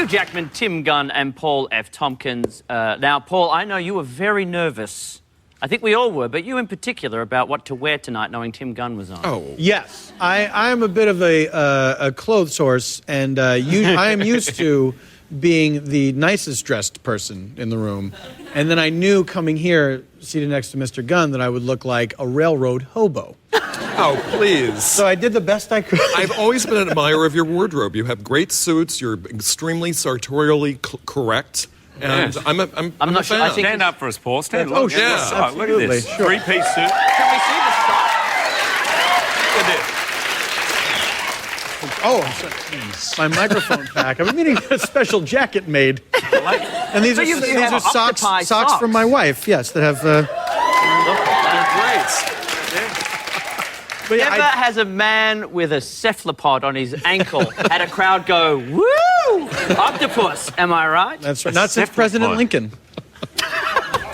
Hugh Jackman, Tim Gunn and Paul F. Tompkins. Now, Paul, I know you were very nervous. I think we all were, but you in particular, about what to wear tonight, knowing Tim Gunn was on. Oh. Yes. I am a bit of a clothes horse, and I am used to being the nicest dressed person in the room. And then I knew coming here, seated next to Mr. Gunn, that I would look like a railroad hobo. Oh, please. So I did the best I could. I've always been an admirer of your wardrobe. You have great suits. You're extremely sartorially correct. And Yes. I'm not sure. fan. I think Stand up for us, Paul. Stand Oh, look. sure. Yeah. Oh, look at this. Absolutely, sure. Three-piece suit. Can we see the stock? Look at this. Oh, I'm sorry. My microphone pack. I've been needing a special jacket made. And these So are, you these have are socks octopi from my wife, yes, that have... They're great. But yeah, Never has a man with a cephalopod on his ankle had a crowd go, woo! Octopus, am I right? that's right. Not since President Lincoln.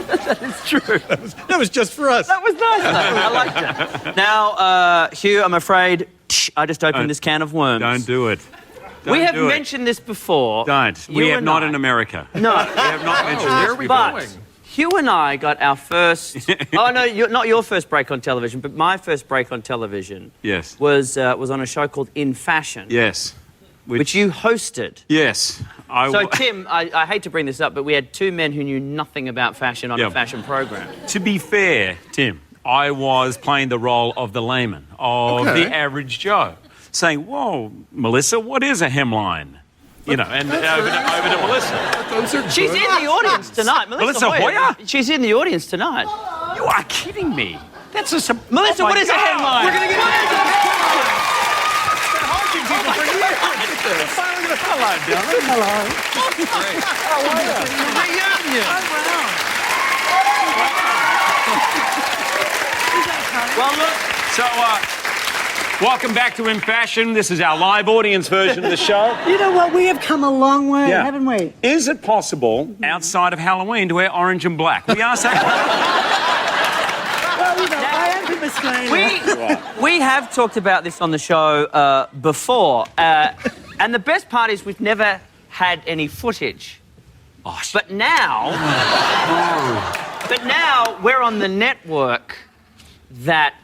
That's true. That was just for us. That was nice, though. I liked it. Now, Hugh, I'm afraid I just opened this can of worms. Don't do it. We have do it. mentioned this before. Don't. You We have and not I. in America. No. We have not mentioned Where this are we before. But going? Hugh and I got our first... oh, no, not your first break on television, but my first break on television Yes. was on a show called In Fashion, Yes. which you hosted. Yes. So, Tim, I hate to bring this up, but we had two men who knew nothing about fashion on a Yeah. fashion program. To be fair, Tim, I was playing the role of the layman, of Okay. the average Joe, saying, whoa, Melissa, what is a hemline? You know, and over to Melissa. Those are She's good. in the audience tonight. Melissa Hoyer? She's in the audience tonight. You are kidding me. That's a... Melissa, Oh my what is a God. headline? We're going to get holding people for years. Hello, darling. Well, look, So, welcome back to In Fashion. This is our live audience version of the show. You know what? We have come a long way, Yeah. haven't we? Is it possible, outside of Halloween, to wear orange and black? We asked that. Well, you know, I am from Australia. we have talked about this on the show before, and the best part is we've never had any footage. Oh, But now, we're on the network that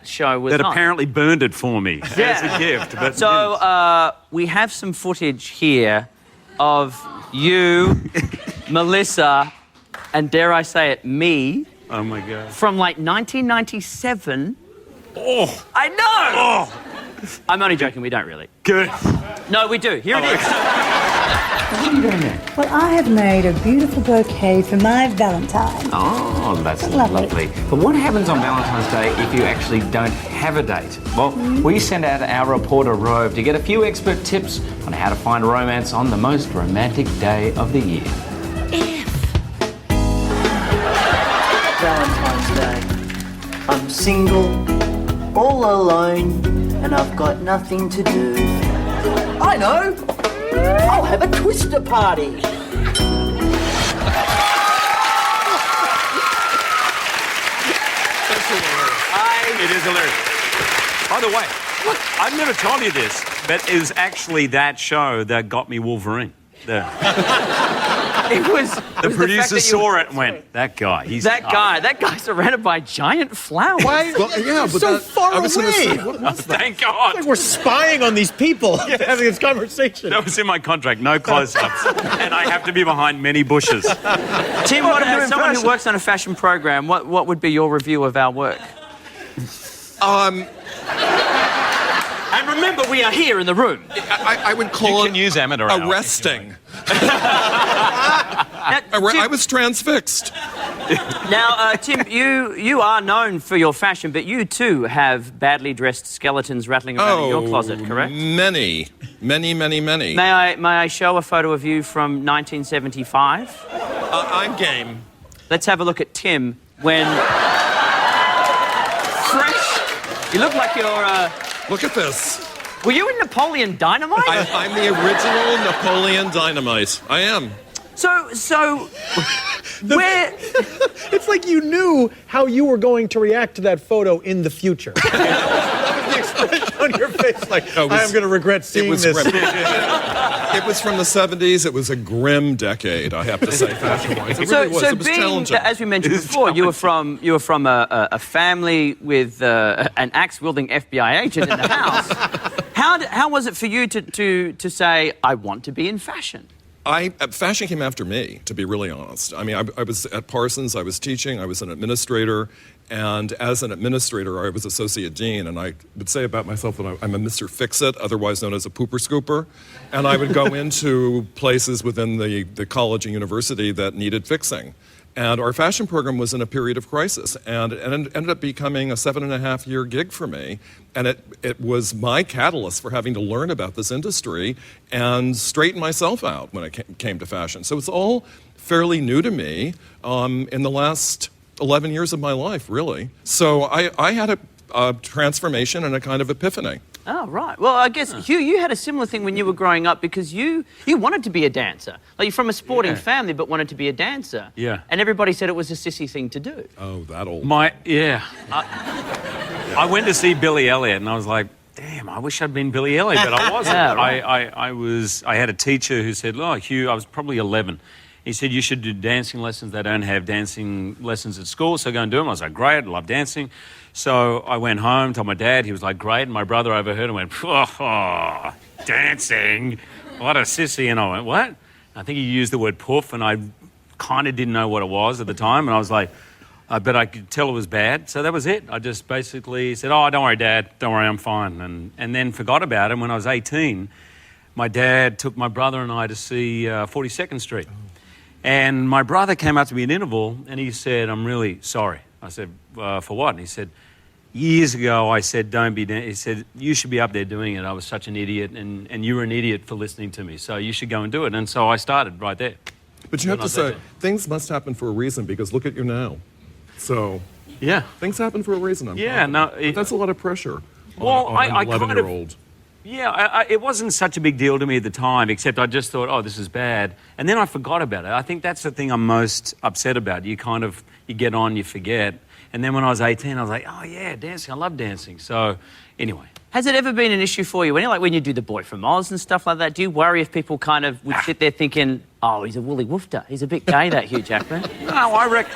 show was that on. apparently burned it for me as a gift. But So we have some footage here of you, Melissa, and dare I say it, me, oh my God. from like 1997. Oh, I know! I'm only joking, we don't really. good. No, we do. Here it is. What are you doing there? Well, I have made a beautiful bouquet for my Valentine. Oh, that's Lovely. lovely. But what happens on Valentine's Day if you actually don't have a date? Well, we send out our reporter Rove to get a few expert tips on how to find romance on the most romantic day of the year. Valentine's Day. I'm single, all alone, and I've got nothing to do. I know! I'll have a twister party. It is hilarious. By the way, I've never told you this, but it was actually that show that got me Wolverine. The producer saw it and went, that guy, he's... That guy surrounded by giant flowers. Why? Well, yeah, but so that, far I was gonna away. say, what was that? Thank God. Like we're spying on these people having this conversation. That was in my contract, no close-ups. And I have to be behind many bushes. Tim, as someone who works on a fashion program, what would be your review of our work? And remember, we are here in the room. I would call it use amateur hour. arresting. Now, I was transfixed. Tim, you are known for your fashion, but you too have badly dressed skeletons rattling around in your closet, correct? Many. May I show a photo of you from 1975? I'm game. Let's have a look at Tim when fresh. You look like you're. Look at this. Were you in Napoleon Dynamite? I'm the original Napoleon Dynamite. I am. So, where? It's like you knew how you were going to react to that photo in the future. That was the expression on your face like, No, it was- I am going to regret seeing was this. grim. It was from the 70s. It was a grim decade, I have to say, fashion-wise. It really was. It was being, challenging. as we mentioned before, you were from a family with an axe-wielding FBI agent in the house. How was it for you to say, I want to be in fashion? Fashion came after me, to be really honest. I mean, I was at Parsons, I was teaching, I was an administrator, and as an administrator, I was associate dean, and I would say about myself that I'm a Mr. Fix-It, otherwise known as a pooper scooper, and I would go into places within the college and university that needed fixing. And our fashion program was in a period of crisis, and it ended up becoming a 7.5-year gig for me. And it was my catalyst for having to learn about this industry and straighten myself out when it came to fashion. So it's all fairly new to me in the last 11 years of my life, really. So I had a transformation and a kind of epiphany. Oh, right. Well, I guess, Hugh, you had a similar thing when you were growing up because you wanted to be a dancer. Like, you're from a sporting family but wanted to be a dancer. Yeah. And everybody said it was a sissy thing to do. Oh, that old. I went to see Billy Elliot and I was like, damn, I wish I'd been Billy Elliot, but I wasn't. Yeah, right. I had a teacher who said, oh, Hugh, I was probably 11. He said, you should do dancing lessons. They don't have dancing lessons at school, so go and do them. I was like, great, I love dancing. So I went home, told my dad. He was like, great. And my brother overheard and went, oh, dancing? What a sissy. And I went, what? I think he used the word poof, and I kind of didn't know what it was at the time. And I was like, but I could tell it was bad. So that was it. I just basically said, oh, don't worry, Dad. Don't worry, I'm fine. And then forgot about it. And when I was 18, my dad took my brother and I to see 42nd Street. And my brother came up to me at interval and he said, I'm really sorry. I said, for what? And he said, years ago I said, don't be... He said, you should be up there doing it. I was such an idiot and you were an idiot for listening to me. So you should go and do it. And so I started right there. But you have to say, things must happen for a reason, because look at you now. So, yeah, things happen for a reason. But that's a lot of pressure Well, on an I kind of... 11-year-old. Yeah, it wasn't such a big deal to me at the time, except I just thought, oh, this is bad. And then I forgot about it. I think that's the thing I'm most upset about. You get on, you forget. And then when I was 18, I was like, oh, yeah, dancing. I love dancing. So, anyway. Has it ever been an issue for you? When you do the Boy from Oz and stuff like that, do you worry if people kind of would sit there thinking, oh, he's a woolly woofter. He's a bit gay, that Hugh Jackman. No, I reckon...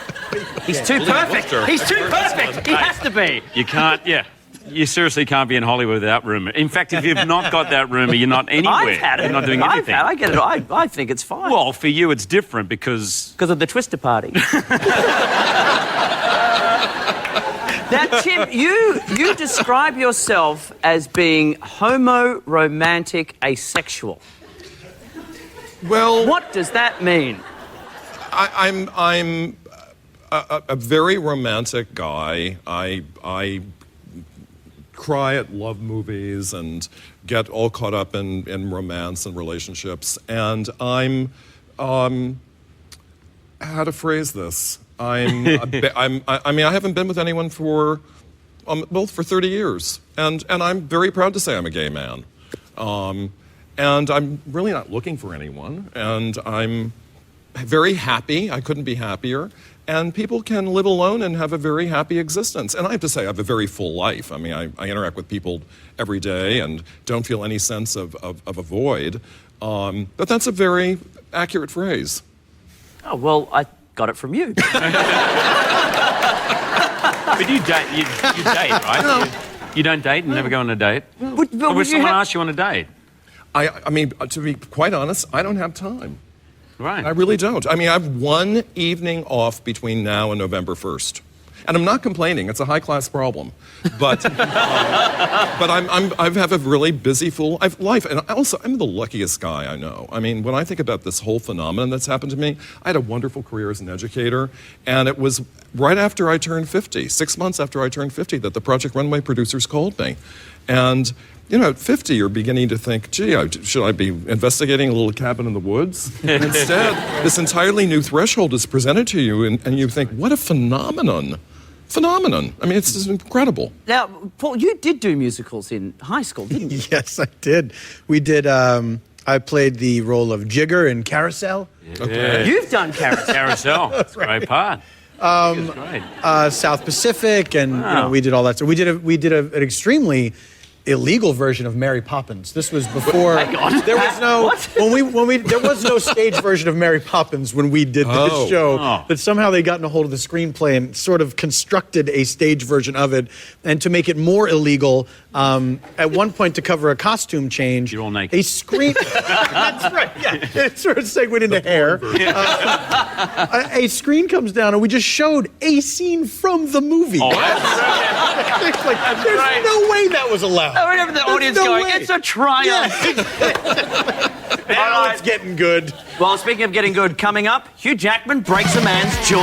He's too perfect. He's too perfect. He has to be. You can't, You seriously can't be in Hollywood without rumour. In fact, if you've not got that rumour, you're not anywhere. I've had it. You're not doing anything. I get it. I think it's fine. Well, for you, it's different because... Because of the Twister party. Now, Tim, you describe yourself as being homo-romantic asexual. Well... What does that mean? I'm a very romantic guy. I cry at love movies and get all caught up in romance and relationships. And I'm how to phrase this? I haven't been with anyone for 30 years, and I'm very proud to say I'm a gay man. And I'm really not looking for anyone, and I'm very happy. I couldn't be happier. And people can live alone and have a very happy existence. And I have to say, I have a very full life. I mean, I interact with people every day and don't feel any sense of a void. But that's a very accurate phrase. Oh, well, I got it from you. But you date, right? No. You don't date and never go on a date? Or would someone ask you on a date? I mean, to be quite honest, I don't have time. Right. I really don't. I mean, I have one evening off between now and November 1st. And I'm not complaining. It's a high-class problem. But I have a really busy, full life. And also, I'm the luckiest guy I know. I mean, when I think about this whole phenomenon that's happened to me, I had a wonderful career as an educator. And it was right after I turned 50, 6 months after I turned 50, that the Project Runway producers called me. And... you know, at 50, you're beginning to think, gee, should I be investigating a little cabin in the woods? And instead, this entirely new threshold is presented to you, and you think, what a phenomenon. Phenomenon. I mean, it's just incredible. Now, Paul, you did do musicals in high school, didn't you? Yes, I did. We did, I played the role of Jigger in Carousel. Okay. You've done Carousel. That's right. Great part. Great. South Pacific, and you know, we did all that. So we did an extremely illegal version of Mary Poppins. This was before Hang on. there was no What? when we there was no stage version of Mary Poppins when we did this show. But somehow they gotten a hold of the screenplay and sort of constructed a stage version of it. And to make it more illegal, at one point to cover a costume change, You're all naked. a screen. That's right. Yeah, it sort of segued into hair. A screen comes down and we just showed a scene from the movie. Oh, It's like, there's no way that was allowed. I remember the There's audience no going, way. it's a triumph. Now it's getting good. Well, speaking of getting good, coming up, Hugh Jackman breaks a man's jaw.